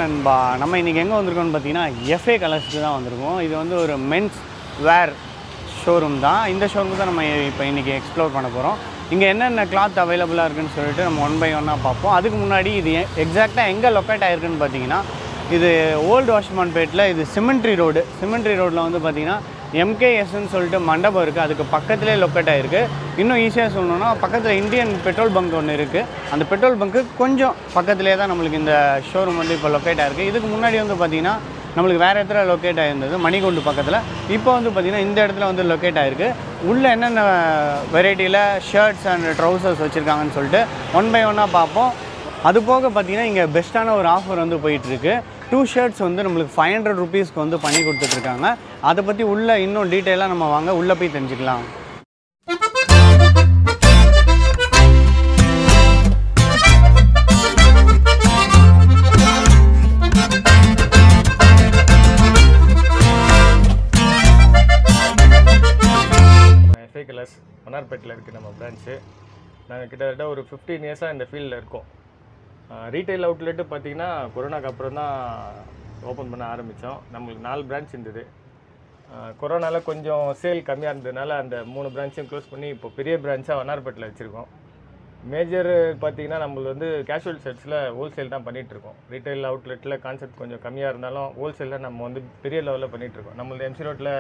நண்பா நம்ம இன்றைக்கி எங்கே வந்திருக்கோம்னு பார்த்தீங்கன்னா எஃப்ஏ கலர்ஸ்க்கு தான் வந்திருக்கோம். இது வந்து ஒரு மென்ஸ் வேர் ஷோரூம் தான். இந்த ஷோரூம் தான் நம்ம இப்போ இன்றைக்கி எக்ஸ்ப்ளோர் பண்ண போகிறோம். இங்கே என்னென்ன கிளாத் அவைலபிளாக இருக்குதுன்னு சொல்லிட்டு நம்ம ஒன் பை ஒன்னாக பார்ப்போம். அதுக்கு முன்னாடி இது எக்ஸாக்டாக எங்கே லொக்கேட் ஆகிருக்குன்னு பார்த்தீங்கன்னா இது ஓல்டு வாஷ்மான்பேட்டில் இது சிமெண்ட்ரி ரோடில் வந்து பார்த்திங்கன்னா எம்கேஎஸ்ன்னு சொல்லிட்டு மண்டபம் இருக்குது. அதுக்கு பக்கத்துலேயே லொக்கேட் ஆகிருக்கு. இன்னும் ஈஸியாக சொல்லணுன்னா பக்கத்தில் இந்தியன் பெட்ரோல் பங்க் ஒன்று இருக்குது. அந்த பெட்ரோல் பங்க்கு கொஞ்சம் பக்கத்துலேயே தான் நம்மளுக்கு இந்த ஷோரூம் வந்து இப்போ லொக்கேட் ஆகிருக்கு. இதுக்கு முன்னாடி வந்து பார்த்திங்கன்னா நம்மளுக்கு வேறு இடத்துல லொக்கேட் ஆகிருந்தது மணிகொண்டு பக்கத்தில். இப்போ வந்து பார்த்திங்கன்னா இந்த இடத்துல வந்து லொக்கேட் ஆகிருக்கு. உள்ளே என்னென்ன வெரைட்டியில் ஷர்ட்ஸ் அண்ட் ட்ரௌசர்ஸ் வச்சுருக்காங்கன்னு சொல்லிட்டு ஒன் பை ஒன்னாக பார்ப்போம். அது போக பார்த்திங்கன்னா இங்கே பெஸ்ட்டான ஒரு ஆஃபர் வந்து போயிட்டுருக்கு. 2 ஷர்ட்ஸ் வந்து நம்மளுக்கு 500 ருபீஸ்க்கு வந்து பண்ணி கொடுத்துட்ருக்காங்க. அதை பற்றி உள்ளே இன்னும் டீட்டெயிலாக நம்ம வாங்க உள்ளே போய் தெரிஞ்சுக்கலாம். எஃப்ஏ கலர்ஸ் மன்னார்பேட்டில் இருக்குது நம்ம பிரான்ச்சு. நாங்கள் கிட்டத்தட்ட ஒரு 15 இயர்ஸாக இந்த ஃபீல்டில் இருக்கோம். ரீட்டைல் அவுட்லெட்டு பார்த்திங்கன்னா கொரோனாக்கு அப்புறம் தான் ஓப்பன் பண்ண ஆரம்பித்தோம். நம்மளுக்கு 4 பிரான்ச் இருந்தது. கொரோனாவில் கொஞ்சம் சேல் கம்மியாக இருந்ததுனால அந்த 3 பிரான்ச்சையும் க்ளோஸ் பண்ணி இப்போ பெரிய பிரான்ச்சாக மன்னார்பேட்டில் வச்சுருக்கோம். மேஜர் பார்த்திங்கன்னா நம்மளுக்கு வந்து கேஷுவல் செட்ஸில் ஹோல்சேல் தான் பண்ணிகிட்ருக்கோம். ரீட்டைல் அவுட்லெட்டில் கான்செப்ட் கொஞ்சம் கம்மியாக இருந்தாலும் ஹோல்சேலில் நம்ம வந்து பெரிய லெவலில் பண்ணிகிட்ருக்கோம். நம்மளது எம்சி ரோட்டில்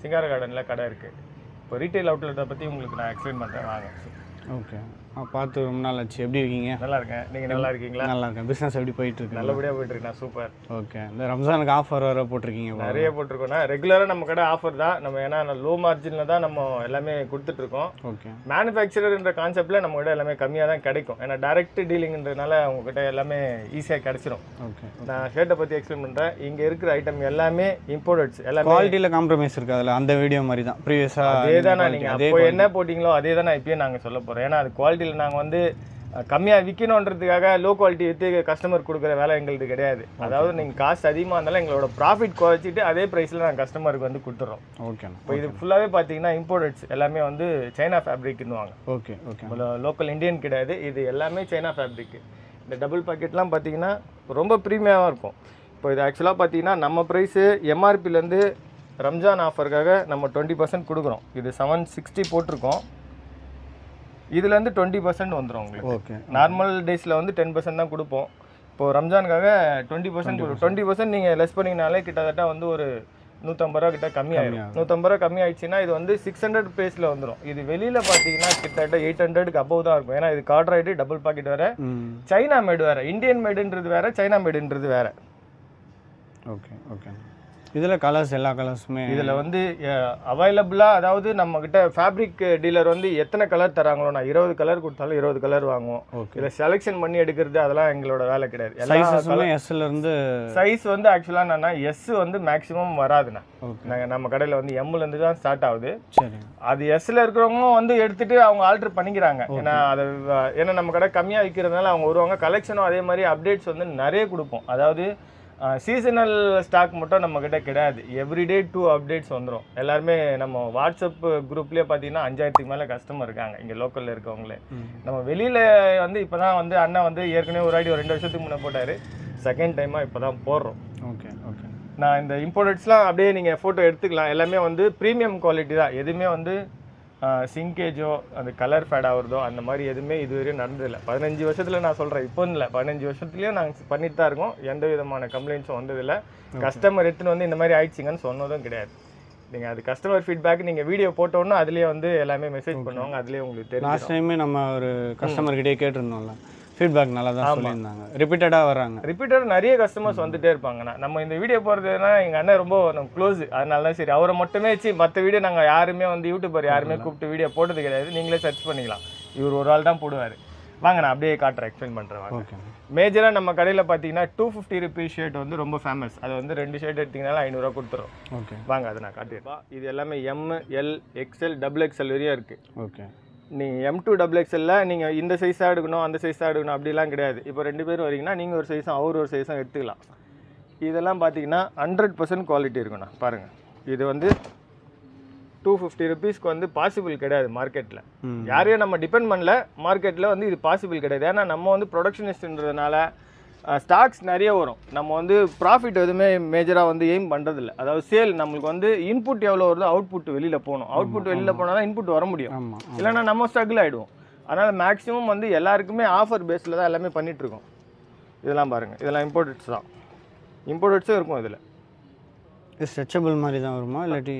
சிங்கார கார்டனில் கடை இருக்குது. இப்போ ரீட்டைல் அவுட்லெட்டை பற்றி உங்களுக்கு நான் எக்ஸ்பிளைன் பண்ணுறேன் வாங்க. ஓகே, பார்த்து ரொம்ப நாள் ஆச்சு. எப்படி இருக்கீங்க? நல்லா இருக்கேன். நீங்கள் நல்லா இருக்கீங்களா? நல்லா இருக்கேன். பிஸ்னஸ் எப்படி போயிட்டுருக்கு? நல்லபடியாக போயிட்டுருக்குண்ணா. சூப்பர். ஓகே, இந்த ரம்ஜானுக்கு ஆஃபர் வர போட்டிருக்கீங்க? நிறைய போட்டிருக்கோண்ணா. ரெகுலராக நம்ம கடை ஆஃபர் தான். நம்ம ஏன்னா லோ மார்ஜினில் தான் நம்ம எல்லாமே கொடுத்துட்ருக்கோம். ஓகே, மேனுஃபேக்சரர்ன்ற கான்செப்டில் நம்ம கிட்ட எல்லாமே கம்மியாக தான் கிடைக்கும். ஏன்னா டைரக்ட் டீலிங்கிறதுனால உங்ககிட்ட எல்லாமே ஈஸியாக கிடைச்சிரும். ஓகே, நான் ஷர்ட்டை பற்றி எக்ஸ்பிளைன் பண்ணுறேன். இங்கே இருக்கிற ஐட்டம் எல்லாமே இம்போர்ட்ஸ். எல்லாமே குவாலிட்டியில் காம்ப்ரமைஸ் இருக்குது. அதில் அந்த வீடியோ மாதிரி தான் ப்ரீவியஸாக அதே தானே. நீங்கள் அப்போ என்ன போட்டிங்களோ அதே தான் நான் இப்போயே நாங்கள் சொல்ல போகிறோம். ஏன்னா அது குவாலிட்டியில் நாங்கள் வந்து கம்மியாக விற்கணுன்றதுக்காக லோ குவாலிட்டி விற்று கஸ்டமர் கொடுக்குற வேலை எங்களுக்கு கிடையாது. அதாவது நீங்கள் காசு அதிகமாக இருந்தாலும் எங்களோட ப்ராஃபிட் குறைச்சிட்டு அதே ப்ரைஸில் நாங்கள் கஸ்டமருக்கு வந்து கொடுத்துட்றோம். ஓகே, இப்போ இது ஃபுல்லாகவே பார்த்தீங்கன்னா இம்போர்ட்ஸ் எல்லாமே வந்து சைனா ஃபேப்ரிக்னுவாங்க. ஓகே ஓகே, லோக்கல் இந்தியன் கிடையாது. இது எல்லாமே சைனா ஃபேப்ரிக். இந்த டபுள் பாக்கெட்லாம் பார்த்தீங்கன்னா ரொம்ப ப்ரீமியமாக இருக்கும். இப்போ இது ஆக்சுவலாக பார்த்தீங்கன்னா நம்ம ப்ரைஸு எம்ஆர்பிலேருந்து ரம்ஜான் ஆஃபருக்காக நம்ம 20% கொடுக்குறோம். இது 760 போட்டிருக்கோம். இதுலேருந்து 20% வந்துடும் உங்களுக்கு. ஓகே, நார்மல் டேஸில் வந்து 10% தான் கொடுப்போம். இப்போது ரம்ஜானுக்காக 20% நீங்கள் லெஸ் பண்ணிங்கனாலே கிட்டத்தட்ட வந்து ஒரு 150 ரூபா கிட்ட கம்மியாகிடும். 150 ரூபா கம்மியாகிடுச்சுன்னா இது வந்து 600 பேஸில் வந்துடும். இது வெளியில் பார்த்தீங்கன்னா கிட்டத்தட்ட 800க்கு அபவ் தான் இருக்கும். ஏன்னா இது கார்ட்ராய்டு டபுள் பாக்கெட் வேறு, சைனா மேடு வேறு, இந்தியன் மேடுன்றது வேறு, சைனா மேடுன்றது வேறு. ஓகே ஓகே, இதில் கலர்ஸ் எல்லா கலர்ஸுமே இதில் வந்து அவைலபிளாக, அதாவது நம்மக்கிட்ட ஃபேப்ரிக் டீலர் வந்து எத்தனை கலர் தராங்களோ, நான் 20 கலர் கொடுத்தாலும் 20 கலர் வாங்குவோம். இதில் செலெக்ஷன் பண்ணி எடுக்கிறது அதெல்லாம் எங்களோட வேலை கிடையாது. எஸ்லேருந்து சைஸ் வந்து ஆக்சுவலாக என்னன்னா எஸ் வந்து மேக்ஸிமம் வராதுண்ணா. நாங்கள் நம்ம கடையில் வந்து எம்லேருந்து தான் ஸ்டார்ட் ஆகுது. சரி, அது எஸ்ல இருக்கிறவங்க வந்து எடுத்துகிட்டு அவங்க ஆல்டர் பண்ணிக்கிறாங்க. ஏன்னா நம்ம கடை கம்மியாக விற்கிறதுனால அவங்க வருவாங்க. கலெக்ஷனும் அதே மாதிரி அப்டேட்ஸ் வந்து நிறைய கொடுப்போம். அதாவது சீசனல் ஸ்டாக் மட்டும் நம்மக்கிட்ட கிடையாது. எவ்ரிடே 2 அப்டேட்ஸ் வந்துடும். எல்லாருமே நம்ம வாட்ஸ்அப் குரூப்லேயே பார்த்தீங்கன்னா 5000க்கு மேலே கஸ்டமர் இருக்காங்க இங்கே லோக்கலில் இருக்கவங்களே. நம்ம வெளியில் வந்து இப்போ தான் வந்து அண்ணன் வந்து ஏற்கனவே ஒரு 2 வருஷத்துக்கு முன்னே போட்டார். செகண்ட் டைமாக இப்போ தான் போடுறோம். ஓகே ஓகே, நான் இந்த இம்போர்ட்ஸ்லாம் அப்படியே நீங்கள் ஃபோட்டோ எடுத்துக்கலாம். எல்லாமே வந்து ப்ரீமியம் குவாலிட்டி தான். எதுவுமே வந்து சிங்கேஜோ அந்த கலர் ஃபேட் ஆகுறதோ அந்த மாதிரி எதுவுமே இதுவரையும் நடந்ததில்லை. 15 வருஷத்தில் நான் சொல்கிறேன், இப்போ இல்லை 15 வருஷத்துலேயும் நாங்கள் பண்ணிட்டு தான் இருக்கோம். எந்த விதமான கம்ப்ளைண்ட்ஸும் வந்ததில்லை. கஸ்டமர் எடுத்துன்னு வந்து இந்த மாதிரி ஆயிடுச்சிங்கன்னு சொன்னதும் கிடையாது. நீங்கள் அது கஸ்டமர் ஃபீட்பேக் நீங்கள் வீடியோ போட்டோன்னா அதுலேயே வந்து எல்லாமே மெசேஜ் பண்ணுவாங்க. அதுலேயே உங்களுக்கு தெரியும். லாஸ்ட் டைமே நம்ம ஒரு கஸ்டமர்கிட்டே கேட்டிருந்தோம்ல, ஃபீட்பேக் நல்லா தான் சொல்லியிருந்தாங்க. ரிப்பீட்டடாக வராங்க. ரிப்பீட்டட் நிறைய கஸ்டமர்ஸ் வந்துட்டே இருப்பாங்கண்ணா. நம்ம இந்த வீடியோ போகிறதுனா எங்கள் அண்ணன் ரொம்ப நம்ம க்ளோஸ். அதனால தான் சரி அவரை மட்டுமே வச்சு மற்ற வீடியோ நாங்கள் யாருமே வந்து யூடியூபர் யாருமே கூப்பிட்டு வீடியோ போட்டது கிடையாது. நீங்களே சர்ச் பண்ணிக்கலாம். இவர் ஒரு ஆள் தான் போடுவார். வாங்க நான் அப்படியே காட்டுறேன், எக்ஸ்பிளைன் பண்ணுறேன். ஓகே, மேஜராக நம்ம கடையில் பார்த்தீங்கன்னா 250 ருபீஸ் ஷர்ட் வந்து ரொம்ப ஃபேமஸ். அது வந்து 2 ஷர்ட் எடுத்திங்கனாலும் 500 ரூபா கொடுத்துரும். ஓகே, வாங்க அதை நான் காட்டிடுறேன். இது எல்லாமே M, L, XL, double XL வரையும் இருக்குது. ஓகே, நீங்கள் M2 XXL நீங்கள் இந்த சைஸாக எடுக்கணும் அந்த சைஸாக எடுக்கணும் அப்படிலாம் கிடையாது. இப்போ 2 பேர் வரீங்கன்னா நீங்கள் ஒரு சைஸும் அவர் ஒரு சைஸும் எடுத்துக்கலாம். இதெல்லாம் பார்த்தீங்கன்னா 100% குவாலிட்டி இருக்குண்ணா. பாருங்கள், இது வந்து 250 ருபீஸ்க்கு வந்து பாசிபிள் கிடையாது மார்க்கெட்டில். யாரையும் நம்ம டிபெண்ட் பண்ணல. மார்க்கெட்டில் வந்து இது பாசிபிள் கிடையாது. ஏன்னா நம்ம வந்து ப்ரொடக்ஷனிஸ்ட்ன்றதுனால ஸ்டாக்ஸ் நிறைய வரும். நம்ம வந்து ப்ராஃபிட் எதுவுமே மேஜராக வந்து எய்ம் பண்ணுறதில்ல. அதாவது சேல் நம்மளுக்கு வந்து இன்புட் எவ்வளோ வருதோ அவுட்புட் வெளியில் போகணும். அவுட்புட் வெளியில் போனால் தான் இன்புட் வர முடியும். இல்லைன்னா நம்ம ஸ்ட்ரகிள் ஆகிடுவோம். அதனால் மேக்ஸிமம் வந்து எல்லாருக்குமே ஆஃபர் பேஸில் தான் எல்லாமே பண்ணிகிட்ருக்கோம். இதெல்லாம் பாருங்கள், இதெல்லாம் இம்போர்ட்டட்ஸ் தான். இம்போர்ட்டட்ஸும் இருக்கும் இதில். ஸ்ட்ரெச்சபிள் மாதிரி தான் வருமா இல்லாட்டி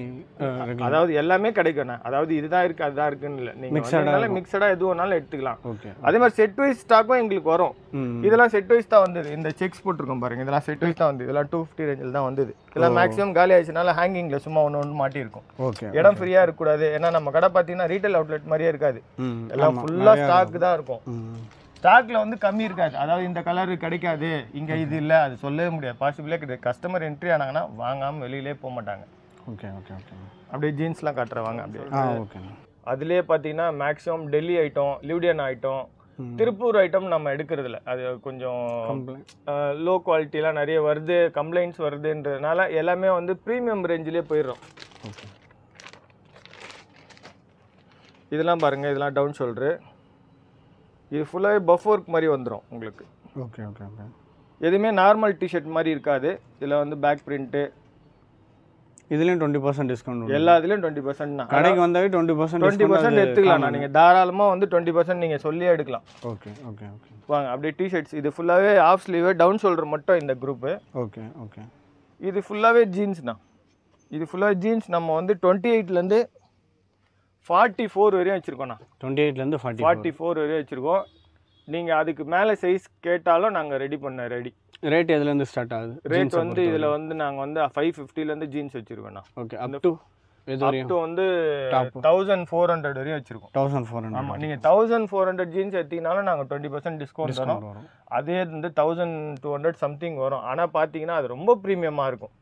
அதாவது எல்லாமே கிடைக்கும்ண்ணா. அதாவது இதுதான் இருக்குது அதுதான் இருக்குன்னு இல்லை, நீங்கள் மிக்சடாக எது வேணாலும் எடுத்துக்கலாம். ஓகே. அதே மாதிரி செட் வைஸ் ஸ்டாக்கும் எங்களுக்கு வரும். இதெல்லாம் செட் வைஸ் தான் வந்தது. இந்த செக்ஸ் போட்டிருக்கோம் பாருங்க, இதெல்லாம் செட் வைஸ் தான் வந்து. இதெல்லாம் 250 ரேஞ்சில் தான் வந்தது. இதெல்லாம் மேக்ஸிமம் காலி ஆயிடுச்சுனால ஹேங்கிங்கில் சும்மா ஒன்று மாட்டியிருக்கும். ஓகே. இடம் ஃப்ரீயாக இருக்கக்கூடாது. ஏன்னா நம்ம கடை பார்த்தீங்கன்னா ரீட்டைல் அவுட்லெட் மாதிரியே இருக்காது. எல்லாம் ஃபுல்லாக ஸ்டாக் தான் இருக்கும். ஸ்டாக்ல வந்து கம்மி இருக்காது. அதாவது இந்த கலர் கிடைக்காது, இங்க இது இல்லை, அது சொல்லவே முடியாது. பாசிபிளே கிடையாது. கஸ்டமர் என்ட்ரி ஆனாங்கன்னா வாங்காமல் வெளியிலே போக மாட்டாங்க. Okay okay okay. அப்படியே ஜீன்ஸ்லாம் காட்டுறவாங்க அப்படியே. ஓகே. அதுலேயே பார்த்தீங்கன்னா மேக்ஸிமம் டெல்லி ஐட்டம், லியூடியன் ஐட்டம், திருப்பூர் ஐட்டம் நம்ம எடுக்கிறதில்ல. அது கொஞ்சம் லோ குவாலிட்டிலாம் நிறைய வருது, கம்ப்ளைண்ட்ஸ் வருதுன்றதுனால எல்லாமே வந்து ப்ரீமியம் ரேஞ்சிலே போயிடுறோம். ஓகே. இதெல்லாம் பாருங்கள், இதெல்லாம் டவுன் ஷோல்டரு. இது ஃபுல்லாகவே பஃப் ஒர்க் மாதிரி வந்துடும் உங்களுக்கு. Okay okay okay. எதுவுமே நார்மல் டிஷர்ட் மாதிரி இருக்காது. இதில் வந்து பேக் பிரிண்ட்டு, இதுலேயும் 20% டிஸ்கவுண்ட். எல்லாத்துலேயும் 20% தான். கடைக்கு வந்தாவே 20% எடுத்துக்கலாம். நீங்கள் தாராளமாக வந்து 20% நீங்கள் சொல்லியே எடுக்கலாம். Okay okay okay. வாங்க அப்படியே டிஷர்ட்ஸ். இது ஃபுல்லாகவே ஆஃப் ஸ்லீவு, டவுன் ஷோல்டர் மட்டும் இந்த குரூப்பு. Okay okay. இது ஃபுல்லாகவே ஜீன்ஸ்ண்ணா. இது ஃபுல்லாக ஜீன்ஸ். நம்ம வந்து 28லேருந்து 44 வரையும் வச்சுருக்கோண்ணா. 28லேருந்து 44 வரையும் வச்சுருக்கோம். நீங்கள் அதுக்கு மேலே சைஸ் கேட்டாலும் நாங்கள் ரெடி. ரேட் எதுலேருந்து ஸ்டார்ட் ஆகுது? ரேட் வந்து இதில் வந்து நாங்கள் வந்து 550லேருந்து ஜீன்ஸ் வச்சுருக்கோண்ணா. ஓகே. அப் டு வந்து 1400 வரையும் வச்சுருக்கோம். 1400. ஆமாம். நீங்கள் 1400 ஜீன்ஸ் எடுத்தீங்கனாலும் நாங்கள் 20% டிஸ்கவுண்ட் தரோம். அதே வந்து 1200 சம்திங் வரும். ஆனால் பார்த்தீங்கன்னா அது ரொம்ப ப்ரீமியமாக இருக்கும்.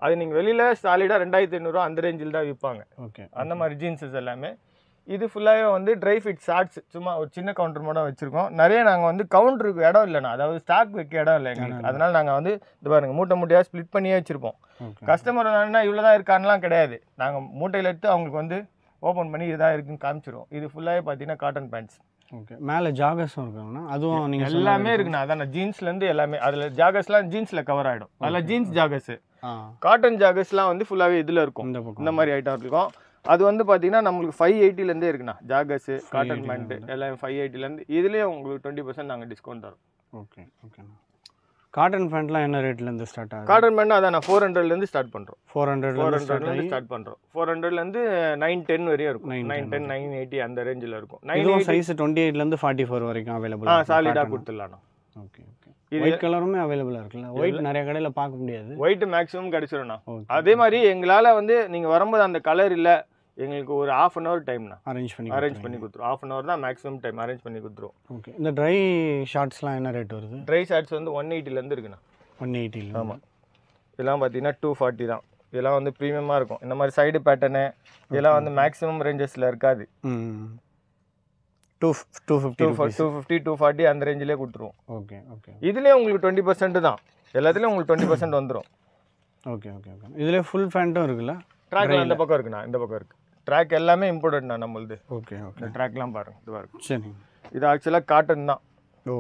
அது நீங்கள் வெளியில் சாலிடாக 2500 அந்த ரேஞ்சில் தான் விற்பாங்க. ஓகே. அந்த மாதிரி ஜீன்ஸஸ் எல்லாமே. இது ஃபுல்லாகவே வந்து ட்ரை ஃபிட் ஷார்ட்ஸ். சும்மா ஒரு சின்ன கவுண்டர் மட்டும் வச்சுருக்கோம். நிறைய நாங்கள் வந்து கவுண்டருக்கு இடம் இல்லைண்ணா. அதாவது ஸ்டாக் வைக்க இடம் இல்லை எங்களுக்கு. அதனால் நாங்கள் வந்து இது பாருங்கள், மூட்டையாக ஸ்ப்ளிட் பண்ணியே வச்சுருப்போம். கஸ்டமர் என்னன்னா இவ்வளோ தான் இருக்கான்லாம் கிடையாது. நாங்கள் மூட்டையில் எடுத்து அவங்களுக்கு வந்து ஓப்பன் பண்ணி இதுதான் இருக்குன்னு காமிச்சிருவோம். இது ஃபுல்லாகவே பார்த்தீங்கன்னா காட்டன் பேண்ட்ஸ். ஓகே. மேலே ஜாகர்ஸும் இருக்குங்கண்ணா. அதுவும் நீங்கள் எல்லாமே இருக்குண்ணா. அதான் ஜீன்ஸ்லேருந்து எல்லாமே. அதில் ஜாகர்ஸ்லாம் ஜீன்ஸில் கவர் ஆகிடும். அதில் ஜீன்ஸ் ஜாகர்ஸு, காட்டன் ஜாகர்ஸ்லாம் வந்து ஃபுல்லாகவே இதில் இருக்கும். இந்த மாதிரி ஐட்டம் இருக்கும். அது வந்து பார்த்தீங்கன்னா நம்மளுக்கு 580லேருந்தே இருக்குண்ணா. ஜாகர்ஸு, காட்டன் பேண்ட்டு எல்லாம் 580லேருந்து. இதுலேயே உங்களுக்கு 20% நாங்கள் டிஸ்கவுண்ட் தரோம். ஓகே ஓகேண்ணா. காட்டன் பேண்ட்லாம் என்ன ரேட்லேருந்து ஸ்டார்ட் ஆகுது? காட்டன் பேண்ட் அதான் 400லேருந்து ஸ்டார்ட் பண்ணுறோம். 400லேருந்து ஸ்டார்ட் பண்ணுறோம். 400லேருந்து 910 வரையும் இருக்கும். 910, 980 அந்த ரேஞ்சில் இருக்கும். இதுவும் சைஸ் 28லேருந்து 44 வரைக்கும் அவைலபிள். சாலிடாக கொடுத்துடலாம். Okay okay. ஒயிட் கலருமே அவைலபிளாக இருக்குல்ல? ஒயிட் நிறைய கடையில் பார்க்க முடியாது. ஒயிட் மேக்ஸிமம் கிடச்சிரும்ண்ணா. அதே மாதிரி எங்களால் வந்து நீங்கள் வரும்போது அந்த கலர் இல்லை, எங்களுக்கு ஒரு 1/2 hour டைம்ண்ணா அரேஞ்ச் பண்ணி கொடுத்துரும். 1/2 hour தான் மேக்ஸிமம் டைம் அரேஞ்ச் பண்ணி கொடுத்துரும். ஓகே. இந்த ட்ரை ஷார்ட்ஸ்லாம் என்ன ரேட் வருது? ட்ரை ஷார்ட்ஸ் வந்து 180லேருந்து இருக்குண்ணா. 180. ஆமாம். இதெல்லாம் பார்த்தீங்கன்னா 240 தான். இதெல்லாம் வந்து ப்ரீமியமாக இருக்கும். இந்த மாதிரி சைடு பேட்டர்னு இதெல்லாம் வந்து மேக்ஸிமம் ரேஞ்சஸில் இருக்காது. 250 240 அந்த ரேஞ்சிலே கொடுத்துருவோம். Okay okay. இதுலேயே உங்களுக்கு 20% தான். எல்லாத்துலேயும் உங்களுக்கு 20% வந்துடும். Okay okay okay. இதுலேயே ஃபுல் ஃபேண்ட்டும் இருக்குல்ல? ட்ராக்லாம் இந்த பக்கம் இருக்குண்ணா. இந்த பக்கம் இருக்குது. ட்ராக் எல்லாமே இம்போர்ட்டட்ண்ணா நம்மளுது. Okay okay. இந்த ட்ராக்லாம் பாருங்கள், இதுவாக இருக்கும். சரி. இது ஆக்சுவலாக காட்டன் தான். ஓ,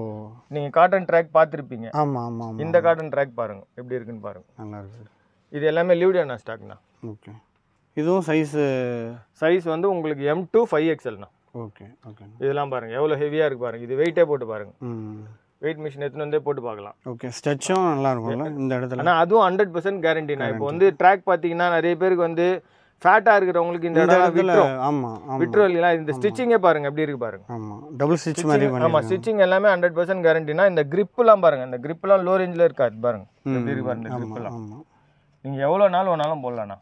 நீங்கள் காட்டன் ட்ராக் பார்த்துருப்பீங்க. ஆமாம் ஆமாம். இந்த காட்டன் ட்ராக் பாருங்கள் எப்படி இருக்குன்னு பாருங்கள். நல்லா இருக்குது. இது எல்லாமே லியூடியன் ஸ்டாக்ண்ணா. ஓகே. இதுவும் சைஸ் வந்து உங்களுக்கு M2 5XLண்ணா. Okay okay. இதெல்லாம் பாருங்கள் எவ்வளோ ஹெவியாக இருக்குது பாருங்கள். இது வெயிட்டே போட்டு பாருங்கள். வெயிட் மிஷின் எடுத்துன்னு வந்தே போட்டு பார்க்கலாம். ஓகே. ஸ்ட்ரெச்சும் நல்லா இருக்கும்ல இந்த இடத்துல? ஆனால் அதுவும் 100% கேரண்டிண்ணா. இப்போ வந்து ட்ராக் பார்த்தீங்கன்னா நிறைய பேருக்கு வந்து ஃபேட்டாக இருக்கிறவங்களுக்கு இந்த இடம் விட்டுரும். ஆமாம் விட்டுரும் இல்லைங்களா? இந்த ஸ்டிச்சிங்கே பாருங்கள் எப்படி இருக்குது பாருங்கள். ஆமாம், டபுள் ஸ்டிச் மாதிரி. ஆமாம், ஸ்டிச்சிங் எல்லாமே 100% கேரண்டினா. இந்த கிரிப்லாம் பாருங்கள். இந்த கிரிப்லாம் லோ ரேஞ்சில் இருக்காது பாருங்கள். எப்படி இருக்கு பாருங்கள் இந்த கிரிப்லாம். நீங்கள் எவ்வளோ நாள் வேணாலும் போடலாண்ணா.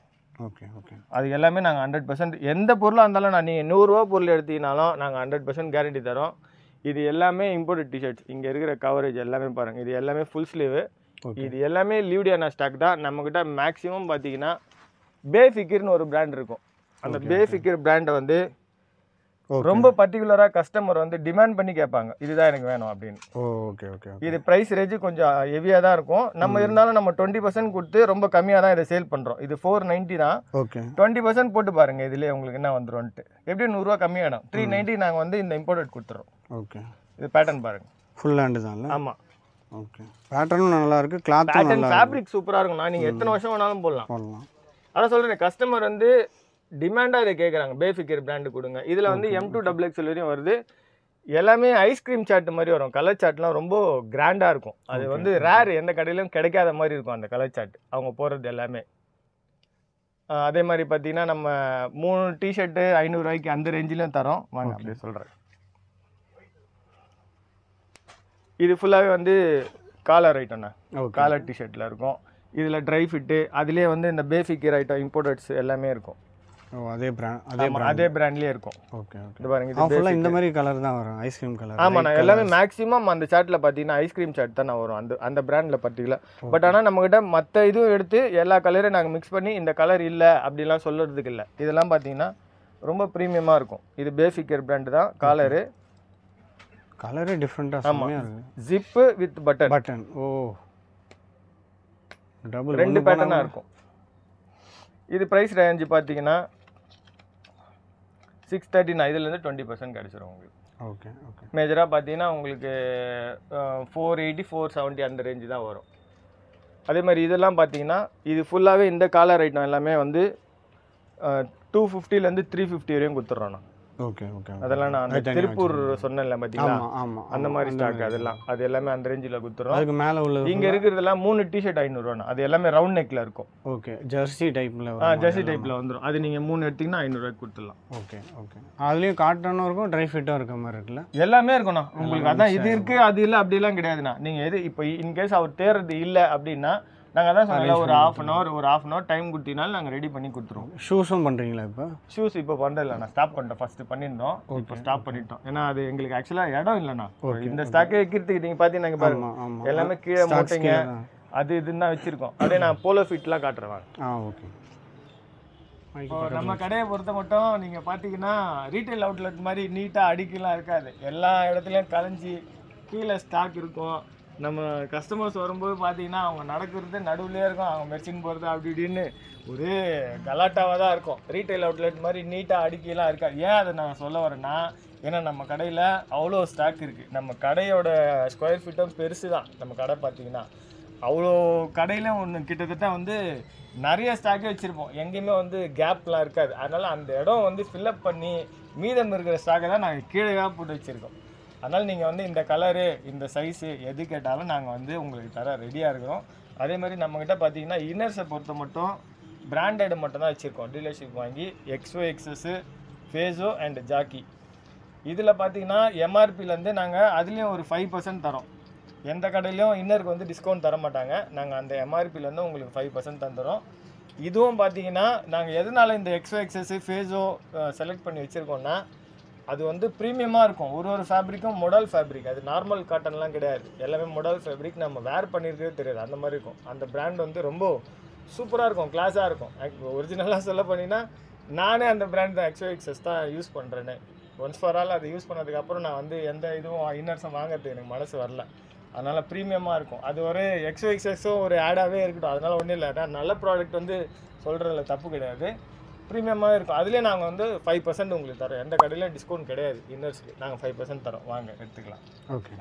Okay okay. அது எல்லாமே நாங்கள் 100% எந்த பொருளாக இருந்தாலும் நான் நீங்கள் 100 ரூபா பொருள் எடுத்தீங்கனாலும் நாங்கள் 100% கேரண்டி தரோம். இது எல்லாமே இம்போர்ட்டட் டிஷர்ட்ஸ். இங்கே இருக்கிற கவரேஜ் எல்லாமே பாருங்கள். இது எல்லாமே ஃபுல் ஸ்லீவு. இது எல்லாமே லியூடியானா ஸ்டாக் தான். நம்மக்கிட்ட மேக்ஸிமம் பார்த்தீங்கன்னா பேஃபிக்கர்னு ஒரு பிராண்ட் இருக்கும். அந்த பேஃபிக்கர் பிராண்டை வந்து ரொம்ப பர்டிகுலராக கஸ்டமர் வந்து டிமாண்ட் பண்ணி கேட்பாங்க, இதுதான் எனக்கு வேணும் அப்படின்னு. Okay okay. இது ப்ரைஸ் ரேஞ்சு கொஞ்சம் ஹெவியாக தான் இருக்கும். நம்ம இருந்தாலும் நம்ம 20% கொடுத்து ரொம்ப கம்மியாக தான் இதை சேல் பண்ணுறோம். இது 490 தான். ஓகே. 20% போட்டு பாருங்கள் இதிலே உங்களுக்கு என்ன வந்துடும்ன்ட்டு. எப்படி 100 ரூபா கம்மியாகிடும். 390 நாங்கள் வந்து இந்த இம்போர்ட்டட் கொடுத்துறோம். ஓகே. இது பேட்டர்ன் பாருங்கள். ஃபுல் ஹேண்டு தான். ஆமாம். ஓகே. பேட்டர்னும் நல்லா இருக்குது, கிளாத்தும் பேட்டர்ன் நல்லா ஃபேப்ரிக் சூப்பராக இருக்கும்ண்ணா. நீங்கள் எத்தனை வருஷம் வேணாலும் போடலாம். போடலாம். அதான் சொல்கிறேன், கஸ்டமர் வந்து டிமாண்டாக இதை கேட்குறாங்க. பேஃபிகர் பிராண்டு கொடுங்க. இதில் வந்து M2XXL வரையும் வருது. எல்லாமே ஐஸ்கிரீம் சாட் மாதிரி வரும். கலர் சாட்லாம் ரொம்ப கிராண்டாக இருக்கும். அது வந்து ரேர், எந்த கடையிலும் கிடைக்காத மாதிரி இருக்கும் அந்த கலர் சாட் அவங்க போடுறது எல்லாமே. அதே மாதிரி பார்த்தீங்கன்னா நம்ம 3 டிஷர்ட்டு 500 ரூபாய்க்கு அந்த ரேஞ்சிலும் தரோம். வாங்க அப்படியே சொல்கிறேன். இது ஃபுல்லாகவே வந்து காலர் ஐட்டம்ண்ணா. காலர் டிஷர்ட்டில் இருக்கும். இதில் ட்ரை ஃபிட்டு, அதுலேயே வந்து இந்த பேஃபிகர் ஐட்டம் இம்போர்ட்டட்ஸ் எல்லாமே இருக்கும். அதே பிராண்ட்லேயே இருக்கும். Okay okay. இது பாருங்க, இது ஃபுல்லாக இந்த மாதிரி கலர் தான் வரும், ஐஸ்கிரீம் கலர். ஆமாண்ணா, எல்லாமே மேக்ஸிமம் அந்த சாட்டில் பார்த்தீங்கன்னா ஐஸ்கிரீம் சாட் தான் வரும் அந்த பிராண்டில் பர்டிகுலர். பட் ஆனால் நம்மக்கிட்ட மற்ற இதுவும் எடுத்து எல்லா கலரையும் நாங்கள் மிக்ஸ் பண்ணி இந்த கலர் இல்லை அப்படிலாம் சொல்கிறதுக்கு இல்லை. இதெல்லாம் பார்த்தீங்கன்னா ரொம்ப ப்ரீமியமாக இருக்கும். இது பேஃபிகர் பிராண்டு தான். கலரே டிஃப்ரெண்ட்டாக. ஆமாம், ஜிப்பு வித் பட்டன். ஓ, டபுள் 2 பேட்டர்னாக இருக்கும். இது ப்ரைஸ் ரேஞ்சு பார்த்தீங்கன்னா 639. இதுலேருந்து 20% கிடச்சிரும் உங்களுக்கு. Okay okay. மேஜராக பார்த்தீங்கன்னா உங்களுக்கு 480 470 அந்த ரேஞ்சு தான் வரும். அதே மாதிரி இதெல்லாம் பார்த்தீங்கன்னா இது ஃபுல்லாகவே இந்த காலர் ஐட்டம் எல்லாமே வந்து 250லேருந்து 350 வரையும் கொடுத்துட்றோம். Okay okay. அதெல்லாம் நான் அந்த திருப்பூர் சொன்னேன்ல பார்த்தீங்களா, ஆமாம், அந்த மாதிரி ஸ்டாக் அதெல்லாம் அது எல்லாமே அந்த ரேஞ்சில் கொடுத்துறோம். அதுக்கு மேலே உள்ள இங்கே இருக்கிறதெல்லாம் 3 டிஷர்ட் 500 ரூபா. அது எல்லாமே ரவுண்ட் நெக்கில் இருக்கும். ஓகே, ஜெர்சி டைப்பில். ஜெர்சி டைப்பில் வந்துடும். அது நீங்கள் 3 எடுத்திங்கன்னா 500 ரூபாய்க்கு கொடுத்துடலாம். Okay okay. அதுலேயும் காட்டனும் இருக்கும், ட்ரை ஃபிட்டும் இருக்க மாதிரி இருக்குல்ல. எல்லாமே இருக்கும்ண்ணா உங்களுக்கு. அதான் இது இருக்குது அது இல்லை அப்படிலாம் கிடையாதுண்ணா. நீங்கள் எது இப்போ இன்கேஸ் அவர் தேர்றது இல்லை அப்படின்னா நாங்கள் அதான் சொன்னோம், ஒரு half an hour டைம் கொடுத்தீங்கனாலும் நாங்கள் ரெடி பண்ணி கொடுத்துருவோம். ஷூஸும் பண்ணுறீங்களா இப்போ? ஷூஸ் இப்போ பண்ணுறதில்ல, நான் ஸ்டாப் பண்ணிட்டேன். ஃபஸ்ட்டு பண்ணியிருந்தோம், இப்போ ஸ்டாப் பண்ணிட்டோம். ஏன்னா அது எங்களுக்கு ஆக்சுவலாக இடம் இல்லைண்ணா. இந்த ஸ்டாக்கே வைக்கிறதுக்கு நீங்கள் பார்த்தீங்கன்னா பாருங்க, எல்லாமே கீழே மூட்டைங்க அது இதுன்னு தான் வச்சுருக்கோம். அப்படியே நான் போலோ ஃபிட்லாம் காட்டுறேன். ஓகே. இப்போ நம்ம கடையை பொறுத்த மட்டும் நீங்கள் பார்த்தீங்கன்னா ரீட்டைல் அவுட்லெட் மாதிரி நீட்டாக அடிக்கலாம் இருக்காது. எல்லா இடத்துலையும் கலைஞ்சி கீழே ஸ்டாக் இருக்கும். நம்ம கஸ்டமர்ஸ் வரும்போது பார்த்தீங்கன்னா அவங்க நடக்கிறது நடுவுலேயே இருக்கும், அவங்க மெர்ச்சின் போகிறது அப்படி இப்படின்னு ஒரு கலாட்டாவாக தான் இருக்கும். ரீட்டைல் அவுட்லெட் மாதிரி நீட்டாக அடிக்கலாம் இருக்காது. ஏன் அதை நான் சொல்ல வரேன்னா, ஏன்னா நம்ம கடையில் அவ்வளோ ஸ்டாக் இருக்குது. நம்ம கடையோட ஸ்கொயர் ஃபீட்டும் பெருசு தான். நம்ம கடை பார்த்தீங்கன்னா அவ்வளோ கடையிலும் ஒன்று கிட்டத்தட்ட வந்து நிறைய ஸ்டாக்கே வச்சுருப்போம். எங்கேயுமே வந்து கேப்லாம் இருக்காது. அதனால் அந்த இடம் வந்து ஃபில்லப் பண்ணி மீதம் இருக்கிற ஸ்டாக்கை தான் நாங்கள் கீழே போட்டு வச்சுருக்கோம். அதனால் நீங்கள் வந்து இந்த கலரு இந்த சைஸு எது கேட்டாலும் நாங்கள் வந்து உங்களுக்கு தர ரெடியாக இருக்கிறோம். அதே மாதிரி நம்மக்கிட்ட பார்த்தீங்கன்னா இன்னர்ஸை பொறுத்த மட்டும் பிராண்டட் மட்டும் தான் வச்சுருக்கோம். டீலர்ஷிப் வாங்கி XOXS, ஃபேஸோ அண்ட் ஜாக்கி. இதில் பார்த்தீங்கன்னா எம்ஆர்பிலேருந்து நாங்கள் அதுலேயும் ஒரு 5% தரோம். எந்த கடையிலையும் இன்னருக்கு வந்து டிஸ்கவுண்ட் தர மாட்டாங்க. நாங்கள் அந்த எம்ஆர்பிலேருந்து உங்களுக்கு 5% தந்துடுறோம். இதுவும் பார்த்தீங்கன்னா நாங்கள் எதனால இந்த XOXS, ஃபேஸோ செலக்ட் பண்ணி வச்சுருக்கோன்னா, அது வந்து ப்ரீமியமாக இருக்கும். ஒரு ஃபேப்ரிக்கும் மொடல் ஃபேப்ரிக். அது நார்மல் காட்டன்லாம் கிடையாது. எல்லாமே மொடல் ஃபேப்ரிக். நம்ம வேர் பண்ணியிருக்கவே தெரியாது, அந்த மாதிரி இருக்கும். அந்த பிராண்ட் வந்து ரொம்ப சூப்பராக இருக்கும், கிளாஸாக இருக்கும். ஒரிஜினலாக சொல்ல போனீங்கன்னா நானே அந்த பிராண்ட் தான் XOXS தான் யூஸ் பண்ணுறேன்னு. ஒன்ஸ் ஃபார் ஆல் அதை யூஸ் பண்ணதுக்கப்புறம் நான் வந்து எந்த இதுவும் இன்னர்ஸும் வாங்கிறது எனக்கு மனசு வரல. அதனால் ப்ரீமியமாக இருக்கும். அது ஒரு XOXSஸும் ஒரு ஆடாகவே இருக்கட்டும், அதனால் ஒன்றும் இல்லை. நல்ல ப்ராடக்ட் வந்து சொல்கிறதுல தப்பு கிடையாது, ப்ரீமியமாக இருக்கும். அதுலேயே நாங்கள் வந்து 5% உங்களுக்கு தரோம். எந்த கடையிலையும் டிஸ்கவுண்ட் கிடையாது. இன்னர்ஸ்க்கு நாங்கள் 5% தரோம். வாங்க எடுத்துக்கலாம். ஓகே.